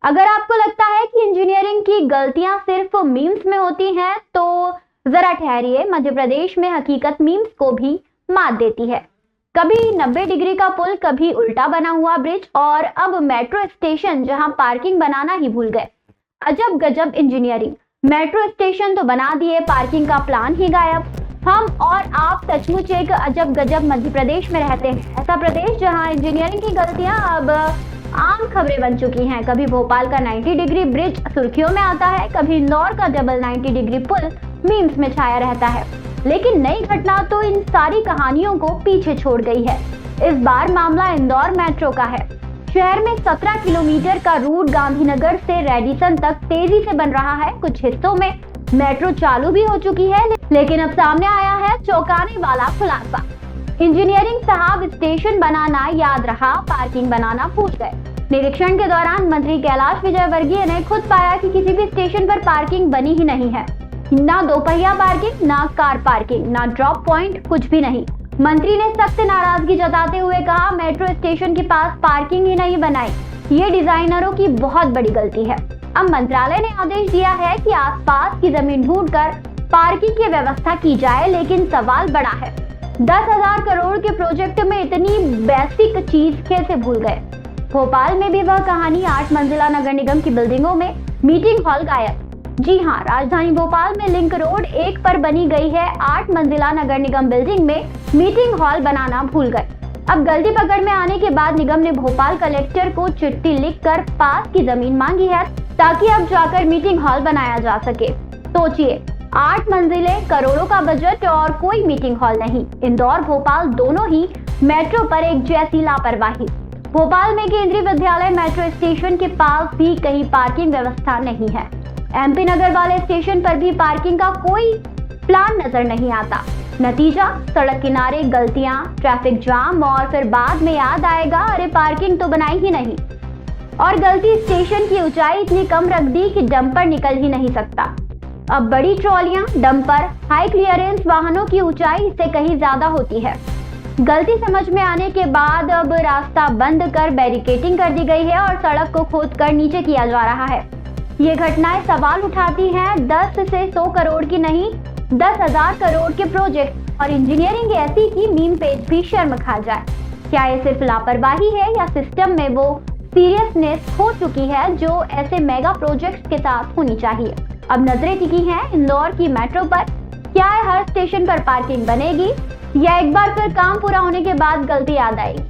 अगर आपको लगता है कि इंजीनियरिंग की गलतियां सिर्फ मीम्स में होती हैं, तो जरा ठहरिए, मध्य प्रदेश में हकीकत मीम्स को भी मात देती है। कभी 90 डिग्री का पुल, कभी उल्टा बना हुआ ब्रिज और अब मेट्रो स्टेशन जहां पार्किंग बनाना ही भूल गए। अजब गजब इंजीनियरिंग। मेट्रो स्टेशन तो बना दिए, पार्किंग का प्लान ही गायब। हम और आप सचमुच एक अजब गजब मध्य प्रदेश में रहते हैं, ऐसा प्रदेश जहां इंजीनियरिंग की गलतियां अब आम खबरें बन चुकी हैं। कभी भोपाल का 90 डिग्री ब्रिज सुर्खियों में आता है, कभी इंदौर का डबल 90 डिग्री पुल मीम्स में छाया रहता है। लेकिन नई घटना तो इन सारी कहानियों को पीछे छोड़ गई है। इस बार मामला इंदौर मेट्रो का है। शहर में 17 किलोमीटर का रूट गांधीनगर से रेडिसन तक तेजी से बन रहा है। कुछ हिस्सों में मेट्रो चालू भी हो चुकी है, लेकिन अब सामने आया है चौंकाने वाला खुलासा। इंजीनियरिंग साहब, स्टेशन बनाना याद रहा, पार्किंग बनाना भूल गए। निरीक्षण के दौरान मंत्री कैलाश विजयवर्गीय ने खुद पाया कि किसी भी स्टेशन पर पार्किंग बनी ही नहीं है। ना दोपहिया पार्किंग, ना कार पार्किंग, ना ड्रॉप पॉइंट, कुछ भी नहीं। मंत्री ने सख्त नाराजगी जताते हुए कहा, मेट्रो स्टेशन के पास पार्किंग ही नहीं बनाई, ये डिजाइनरों की बहुत बड़ी गलती है। अब मंत्रालय ने आदेश दिया है कि आसपास की जमीन ढूंढकर पार्किंग की व्यवस्था की जाए, लेकिन सवाल बड़ा है। 10,000 करोड़ के प्रोजेक्ट में इतनी बेसिक चीज कैसे भूल गए। भोपाल में भी वह कहानी। 8 मंजिला नगर निगम की बिल्डिंगों में मीटिंग हॉल गायब। जी हाँ, राजधानी भोपाल में लिंक रोड 1 पर बनी गई है 8 मंजिला नगर निगम बिल्डिंग में मीटिंग हॉल बनाना भूल गए। अब गलती पकड़ में आने के बाद निगम ने भोपाल कलेक्टर को चिट्ठी लिखकर पास की जमीन मांगी है, ताकि अब जाकर मीटिंग हॉल बनाया जा सके। सोचिए, 8 मंजिलें, करोड़ों का बजट और कोई मीटिंग हॉल नहीं। इंदौर भोपाल दोनों ही मेट्रो पर एक जैसी लापरवाही। भोपाल में केंद्रीय विद्यालय मेट्रो स्टेशन के पास भी कहीं पार्किंग व्यवस्था नहीं है। MP नगर वाले स्टेशन पर भी पार्किंग का कोई प्लान नजर नहीं आता। नतीजा, सड़क किनारे गलतियां, ट्रैफिक जाम और फिर बाद में याद आएगा, अरे पार्किंग तो बनाई ही नहीं। और गलती, स्टेशन की ऊंचाई इतनी कम रख दी कि डंपर निकल ही नहीं सकता। अब बड़ी ट्रॉलियां, डंपर, हाई क्लियरेंस वाहनों की ऊंचाई इससे कहीं ज्यादा होती है। गलती समझ में आने के बाद अब रास्ता बंद कर बैरिकेडिंग कर दी गई है और सड़क को खोदकर नीचे किया जा रहा है। ये घटनाएं सवाल उठाती हैं 10 से 100 करोड़ की नहीं, 10,000 करोड़ के प्रोजेक्ट और इंजीनियरिंग ऐसी कि मीम पेज भी शर्म खा जाए। क्या ये सिर्फ लापरवाही है या सिस्टम में वो सीरियसनेस हो चुकी है जो ऐसे मेगा प्रोजेक्ट्स के साथ होनी चाहिए। अब नजरें टिकी हैं इंदौर की मेट्रो पर। क्या हर स्टेशन पर पार्किंग बनेगी या एक बार फिर काम पूरा होने के बाद गलती याद आएगी।